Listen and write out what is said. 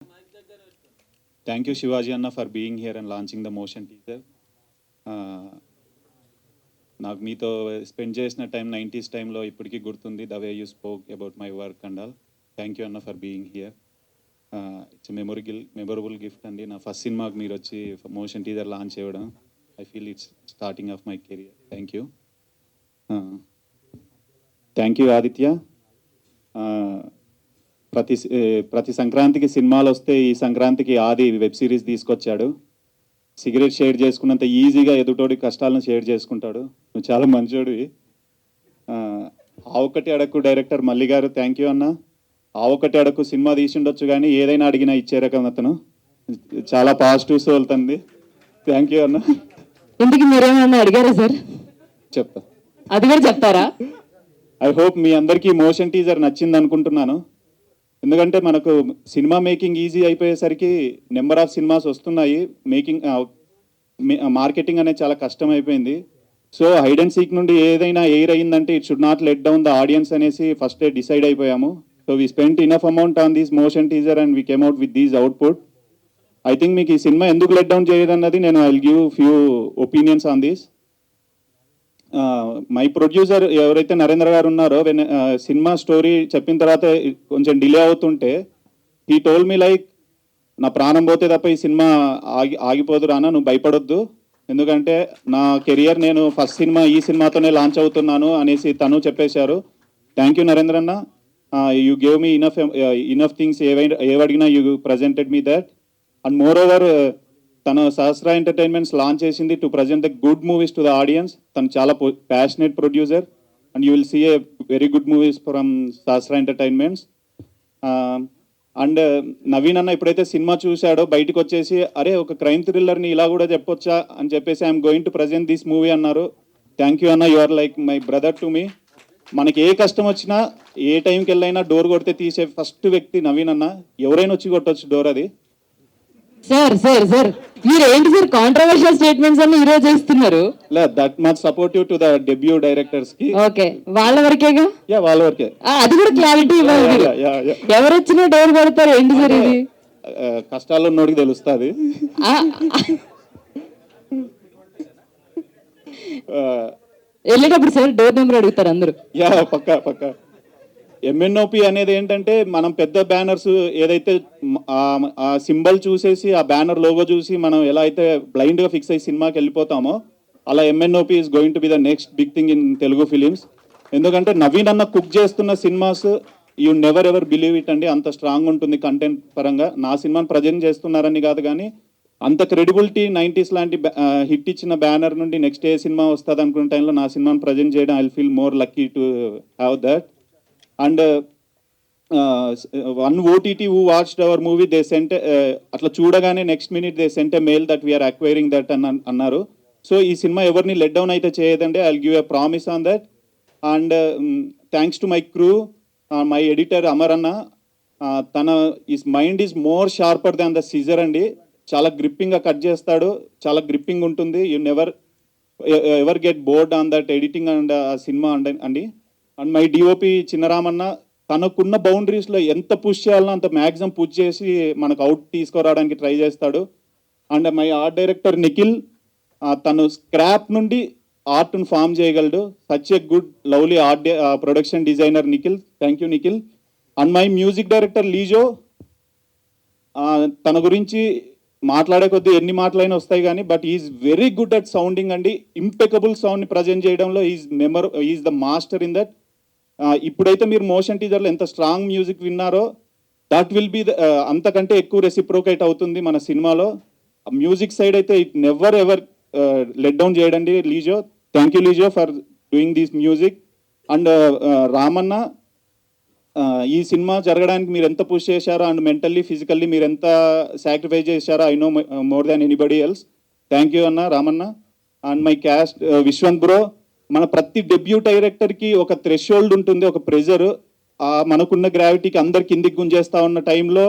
Thank you, Shivaji Anna, for being here and launching the motion teaser. నాకు మీతో spend చేసిన time 90s టైంలో ఇప్పటికీ గుర్తుంది. The way you spoke about my work and all. Thank you అన్న for being here. It's memorable gift అండి. నా first సినిమాకి మీరు వచ్చి మోషన్ టీజర్ లాంచ్ చేయడం, I feel it's starting of my career. Thank you. Thank you Aditya. ప్రతి సంక్రాంతికి సినిమాలు వస్తే ఈ సంక్రాంతికి ఆది వెబ్ సిరీస్ తీసుకొచ్చాడు. సిగరెట్ షేర్ చేసుకున్నంత ఈజీగా ఎదుటోడి కష్టాలను షేర్ చేసుకుంటాడు. నువ్వు చాలా మంచోడివి. ఆ ఒక్కటి అడక్కు డైరెక్టర్ మల్లి గారు, థ్యాంక్ యూ అన్న. ఆ ఒక్కటి అడక్కు సినిమా తీసిండొచ్చు కానీ ఏదైనా అడిగినా ఇచ్చే రకం అతను. చాలా పాజిటివ్ సోల్ తంది. థ్యాంక్ యూ అన్న. ఇందుకు మీరేమన్నా అడిగారా సార్? చెప్తా, అది కూడా చెప్తారా? ఐ హోప్ మీ అందరికీ మోషన్ టీజర్ నచ్చింది అనుకుంటున్నాను. ఎందుకంటే మనకు సినిమా మేకింగ్ ఈజీ అయిపోయేసరికి నెంబర్ ఆఫ్ సినిమాస్ వస్తున్నాయి. మార్కెటింగ్ అనేది చాలా కష్టం అయిపోయింది. సో హైడ్ అండ్ సీక్ నుండి ఏదైనా ఎయిర్ అయ్యిందంటే it should not let down the audience అనేసి ఫస్ట్ డిసైడ్ అయిపోయాము. So we spent enough amount on this motion teaser and we came out with these output. I think మీకు ఈ సినిమా ఎందుకు లెట్ డౌన్ చేయదన్నది నేను I will give few opinions on this. My producer ఎవరైతే నరేంద్ర గారు ఉన్నారో, సినిమా స్టోరీ చెప్పిన తర్వాత కొంచెం డిలే అవుతుంటే హీ టోల్ మీ లైక్, నా ప్రాణం పోతే తప్ప ఈ సినిమా ఆగిపోదు రానా, నువ్వు భయపడొద్దు, ఎందుకంటే నా కెరియర్ నేను ఫస్ట్ సినిమా ఈ సినిమాతోనే లాంచ్ అవుతున్నాను అనేసి తను చెప్పేశారు. థ్యాంక్ యూ నరేంద్ర అన్న. You gave me enough things. ఏవడిగినా you presented me that. And moreover తను సహస్ర ఎంటర్టైన్మెంట్స్ లాంచ్ చేసింది to present the good movies to the audience. తను చాలా passionate producer and you will see a very good movies from Sahasra entertainments. And Naveen అన్న ఎప్పుడైతే cinema చూశాడో బయటకు వచ్చేసి, అరే ఒక క్రైమ్ థ్రిల్లర్ని ఇలా కూడా చెప్పొచ్చా అని చెప్పేసి I'm going to present this movie అన్నారు. థ్యాంక్ యూ అన్న, you are like my brother to me. మనకి ఏ కష్టం వచ్చినా ఏ టైంకి వెళ్ళైనా డోర్ కొడితే తీసే ఫస్ట్ వ్యక్తి నవీన్ అన్న. ఎవరైనా వచ్చి కొట్టొచ్చు డోర్. అది సార్ సార్ సార్ మీరు ఏంటి సార్ కాంట్రవర్షియల్ స్టేట్మెంట్స్ అన్ని ఈరోజు చేస్తున్నారు? That much supportive to the debut directors కి. ఓకే, వాళ్ళ వరకేగా? యా, వాళ్ళ వరకే. అది కూడా క్లారిటీ ఇవ్వాలి. ఎవరు వచ్చినా డోర్ కొడతారు ఏంటి సార్ ఇది? కష్టాల్లో ఉన్నోడికి తెలుస్తుంది. వెళ్ళేటప్పుడు సార్ డోర్ నెంబర్ అడుగుతారు అందరూ. యా, పక్కా. ఎంఎన్ఓపి అనేది ఏంటంటే మనం పెద్ద బ్యానర్స్ ఏదైతే ఆ సింబల్ చూసేసి ఆ బ్యానర్ లోగో చూసి మనం ఎలా అయితే బ్లైండ్గా ఫిక్స్ అయ్యి సినిమాకి వెళ్ళిపోతామో, అలా MNOP is going to be the next big thing in Telugu films. ఎందుకంటే నవీన్ అన్న కుక్ చేస్తున్న cinemas you never ever believe it అండి. అంత స్ట్రాంగ్ ఉంటుంది కంటెంట్ పరంగా. నా సినిమాని ప్రజెంట్ చేస్తున్నారని కాదు కానీ అంత క్రెడిబిలిటీ 90s లాంటి హిట్ ఇచ్చిన బ్యానర్ నుండి నెక్స్ట్ ఏ సినిమా వస్తుంది అనుకున్న టైంలో నా సినిమాని ప్రజెంట్ చేయడం I feel more lucky to have that. And one OTT who watched our movie they sent, అట్లా చూడగానే next minute they sent a mail that we are acquiring that అన్నారు. సో ఈ సినిమా ఎవరిని లెట్ డౌన్ అయితే చేయదండి. I will give a promise on that. And thanks to my crew, my editor Amar అన్న. తన his mind is more sharper than the scissor అండి. చాలా గ్రిప్పింగ్గా కట్ చేస్తాడు, చాలా గ్రిప్పింగ్ ఉంటుంది. You never ever get bored on that editing and ఆ cinema అండి. అండ్ మై డిఓపి చిన్నరామన్న, తనకున్న బౌండరీస్లో ఎంత పుష్ చేయాలనో అంత మ్యాక్సిమం పుష్ చేసి మనకు అవుట్ తీసుకురావడానికి ట్రై చేస్తాడు. And my art director Nikhil, తను స్క్రాప్ నుండి ఆర్ట్ను ఫామ్ చేయగలడు. Such a good lovely art production designer Nikhil. Thank you Nikhil. And my music director Lijo, తన గురించి మాట్లాడే కొద్దీ ఎన్ని మాటలైనా వస్తాయి కానీ but is very good at sounding అండి. ఇంపెకబుల్ సౌండ్ని ప్రజెంట్ చేయడంలో is the master in that. ఇప్పుడైతే మీరు మోషన్ టీజర్లో ఎంత స్ట్రాంగ్ మ్యూజిక్ విన్నారో దట్ విల్ బి అంతకంటే ఎక్కువ రెసిప్రోకేట్ అవుతుంది మన సినిమాలో. మ్యూజిక్ సైడ్ అయితే it never ever let down చేయడండి Lijo. Thank you Lijo for doing this music. And Ramanna, ఈ సినిమా జరగడానికి మీరు ఎంత పుష్ చేశారో అండ్ మెంటల్లీ ఫిజికల్లీ మీరు ఎంత సాక్రిఫైస్ చేశారో I know more than anybody else. Thank you అన్న Ramanna. And my cast Vishwanth bro. మన ప్రతి డెబ్యూ డైరెక్టర్కి ఒక థ్రెషోల్డ్ ఉంటుంది, ఒక ప్రెజర్. మనకున్న గ్రావిటీకి అందరు కిందికి గుంజేస్తా ఉన్న టైంలో